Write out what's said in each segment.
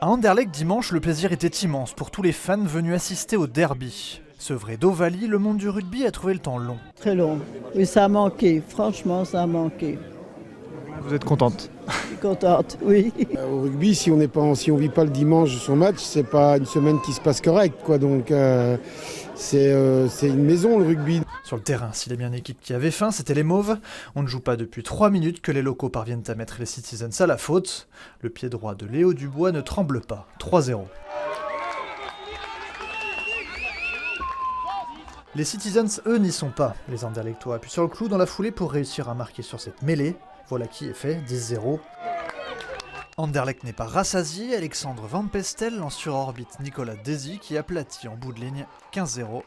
À Anderlecht dimanche, le plaisir était immense pour tous les fans venus assister au derby. Sevré d'Ovalie, le monde du rugby a trouvé le temps long. Très long. Oui, ça a manqué. Franchement, ça a manqué. Vous êtes contente? Je suis contente, oui. Au rugby, si on vit pas le dimanche son match, c'est pas une semaine qui se passe correct, quoi. Donc c'est une maison, le rugby. Sur le terrain, s'il y a bien une équipe qui avait faim, c'était les Mauves. On ne joue pas depuis 3 minutes que les locaux parviennent à mettre les Citizens à la faute. Le pied droit de Léo Dubois ne tremble pas. 3-0. Les Citizens, eux, n'y sont pas. Les Anderlechtois appuient sur le clou dans la foulée pour réussir à marquer sur cette mêlée. Voilà qui est fait, 10-0. Anderlecht n'est pas rassasié, Alexandre Van Pestel lance sur orbite Nicolas Desi qui aplatit en bout de ligne 15-0.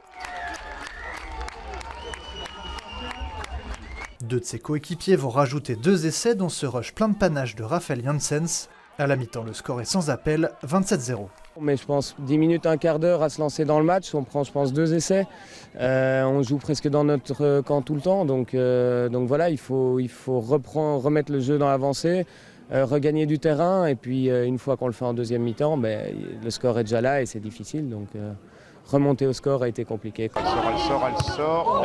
Deux de ses coéquipiers vont rajouter 2 essais dont ce rush plein de panache de Raphaël Janssens. À la mi-temps, le score est sans appel, 27-0. Mais je pense 10 minutes, un quart d'heure à se lancer dans le match. On prend, je pense, 2 essais. On joue presque dans notre camp tout le temps. Donc voilà, il faut remettre le jeu dans l'avancée, regagner du terrain. Et puis une fois qu'on le fait en deuxième mi-temps, le score est déjà là et c'est difficile. Donc remonter au score a été compliqué. Elle sort.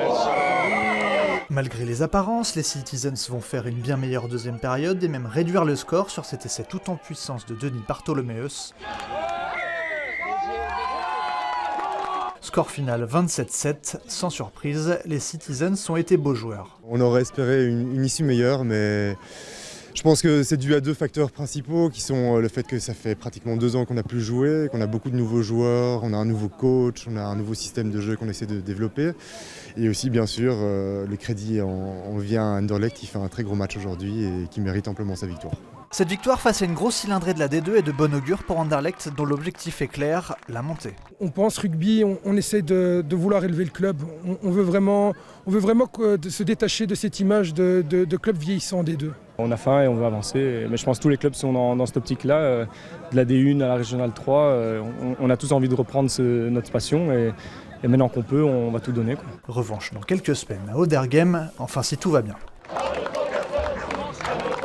Malgré les apparences, les Citizens vont faire une bien meilleure deuxième période et même réduire le score sur cet essai tout en puissance de Denis Bartholomeus. Score final 27-7, sans surprise, les Citizens ont été beaux joueurs. On aurait espéré une issue meilleure, mais je pense que c'est dû à 2 facteurs principaux qui sont le fait que ça fait pratiquement 2 ans qu'on n'a plus joué, qu'on a beaucoup de nouveaux joueurs, on a un nouveau coach, on a un nouveau système de jeu qu'on essaie de développer. Et aussi bien sûr le crédit en vient à Anderlecht qui fait un très gros match aujourd'hui et qui mérite amplement sa victoire. Cette victoire face à une grosse cylindrée de la D2 est de bon augure pour Anderlecht dont l'objectif est clair, la montée. On pense rugby, on essaie de vouloir élever le club. On veut vraiment se détacher de cette image de club vieillissant des deux. On a faim et on veut avancer, mais je pense que tous les clubs sont dans cette optique-là. De la D1 à la Régionale 3, on a tous envie de reprendre notre passion et maintenant qu'on peut, on va tout donner, quoi. Revanche dans quelques semaines à Auderghem, enfin si tout va bien.